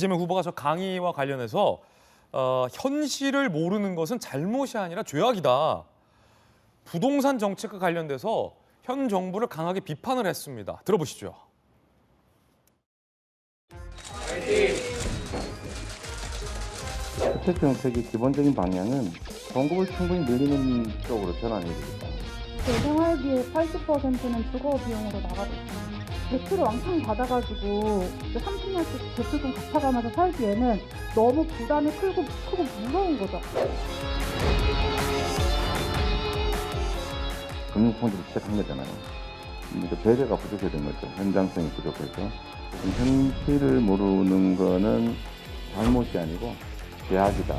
이재명 후보가 저 강의와 관련해서 현실을 모르는 것은 잘못이 아니라 죄악이다. 부동산 정책과 관련돼서 현 정부를 강하게 비판을 했습니다. 들어보시죠. 주택 정책의 기본적인 방향은 공급을 충분히 늘리는 쪽으로 전환해야 됩니다. 제 생활비의 80%는 주거 비용으로 나가고 있습니다. 대출을 왕창 받아가지고 30년씩 대출금 갚아가면서 살기에는 너무 부담이 크고 무서운 거죠. 금융통제를 시작한 거잖아요. 그러니까 배려가 부족해진 거죠. 현장성이 부족해서. 현실을 모르는 거는 잘못이 아니고 죄악이다.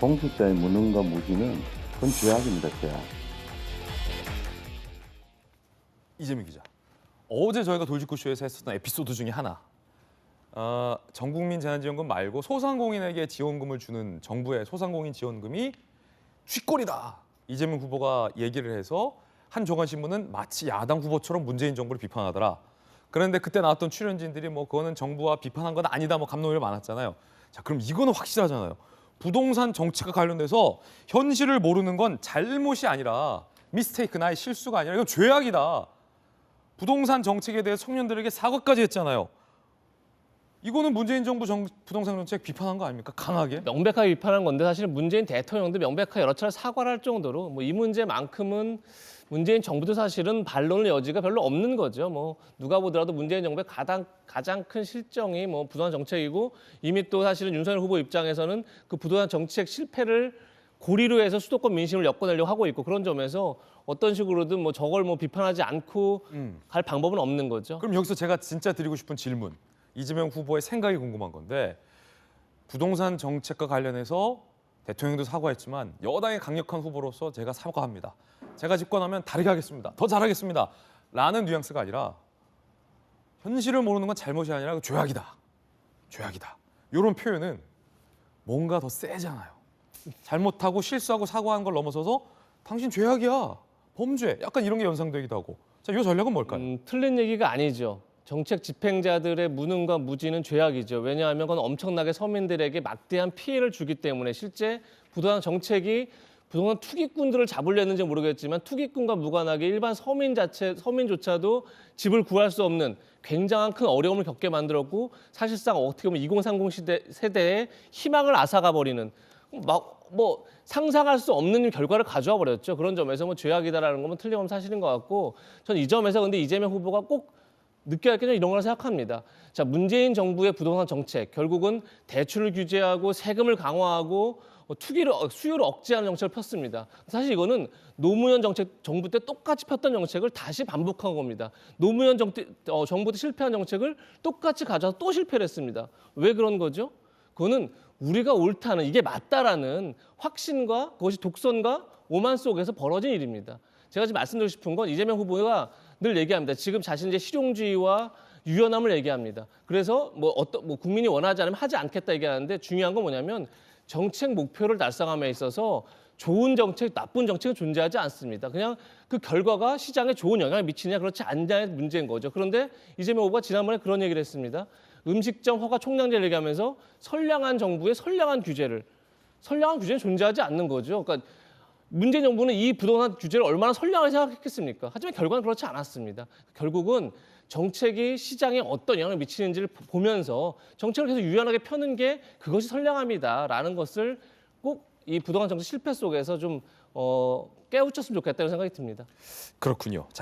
공직자의 무능과 무지는 그건 죄악입니다. 죄악. 이재명 기자. 어제 저희가 돌직구쇼에서 했었던 에피소드 중에 하나. 전 국민 재난지원금 말고 소상공인에게 지원금을 주는 정부의 소상공인 지원금이 쥐꼬리다. 이재명 후보가 얘기를 해서 한 조간신문은 마치 야당 후보처럼 문재인 정부를 비판하더라. 그런데 그때 나왔던 출연진들이 뭐 그거는 정부와 비판한 건 아니다. 뭐 감론이 많았잖아요. 자, 그럼 이거는 확실하잖아요. 부동산 정책과 관련돼서 현실을 모르는 건 잘못이 아니라 미스테이크, 나의 실수가 아니라 이건 죄악이다. 부동산 정책에 대해 청년들에게 사과까지 했잖아요. 이거는 문재인 정부 부동산 정책 비판한 거 아닙니까? 강하게? 명백하게 비판한 건데 사실 문재인 대통령도 명백하게 여러 차례 사과를 할 정도로 뭐 이 문제만큼은 문재인 정부도 사실은 반론의 여지가 별로 없는 거죠. 뭐 누가 보더라도 문재인 정부의 가장 큰 실정이 뭐 부동산 정책이고 이미 또 사실은 윤석열 후보 입장에서는 그 부동산 정책 실패를 고리로 해서 수도권 민심을 엮어내려고 하고 있고 그런 점에서 어떤 식으로든 뭐 저걸 뭐 비판하지 않고 갈 방법은 없는 거죠. 그럼 여기서 제가 진짜 드리고 싶은 질문. 이재명 후보의 생각이 궁금한 건데 부동산 정책과 관련해서 대통령도 사과했지만 여당의 강력한 후보로서 제가 사과합니다. 제가 집권하면 다르게 하겠습니다. 더 잘하겠습니다. 라는 뉘앙스가 아니라 현실을 모르는 건 잘못이 아니라 죄악이다. 죄악이다. 이런 표현은 뭔가 더 세잖아요. 잘못하고 실수하고 사과한 걸 넘어서서 당신 죄악이야. 범죄. 약간 이런 게 연상되기도 하고. 자, 이 전략은 뭘까요? 틀린 얘기가 아니죠. 정책 집행자들의 무능과 무지는 죄악이죠. 왜냐하면 그건 엄청나게 서민들에게 막대한 피해를 주기 때문에 실제 부동산 정책이 부동산 투기꾼들을 잡으려 했는지 모르겠지만 투기꾼과 무관하게 일반 서민조차도 집을 구할 수 없는 굉장한 큰 어려움을 겪게 만들었고 사실상 어떻게 보면 2030 세대의 희망을 앗아가 버리는 뭐 상상할 수 없는 결과를 가져와 버렸죠. 그런 점에서 뭐 죄악이다라는 건 틀림없는 사실인 것 같고 저는 이 점에서 근데 이재명 후보가 꼭 느껴야 할 게 이런 걸 생각합니다. 자, 문재인 정부의 부동산 정책 결국은 대출을 규제하고 세금을 강화하고 수요를 억제하는 정책을 폈습니다. 사실 이거는 노무현 정부 때 똑같이 폈던 정책을 다시 반복한 겁니다. 노무현 정부 때 실패한 정책을 똑같이 가져와서 또 실패를 했습니다. 왜 그런 거죠? 그거는 우리가 옳다는 이게 맞다라는 확신과 그것이 독선과 오만 속에서 벌어진 일입니다. 제가 지금 말씀드리고 싶은 건 이재명 후보가 늘 얘기합니다. 지금 자신의 실용주의와 유연함을 얘기합니다. 그래서 뭐 국민이 원하지 않으면 하지 않겠다 얘기하는데 중요한 건 뭐냐면 정책 목표를 달성함에 있어서 좋은 정책, 나쁜 정책은 존재하지 않습니다. 그냥 그 결과가 시장에 좋은 영향을 미치냐 그렇지 않냐의 문제인 거죠. 그런데 이재명 후보가 지난번에 그런 얘기를 했습니다. 음식점 허가 총량제를 얘기하면서 선량한 정부의 선량한 규제는 존재하지 않는 거죠. 그러니까 문재인 정부는 이 부동산 규제를 얼마나 선량하게 생각했겠습니까? 하지만 결과는 그렇지 않았습니다. 결국은 정책이 시장에 어떤 영향을 미치는지를 보면서 정책을 계속 유연하게 펴는 게 그것이 선량함이다라는 것을 꼭 이 부동산 정책 실패 속에서 좀 깨우쳤으면 좋겠다는 생각이 듭니다. 그렇군요.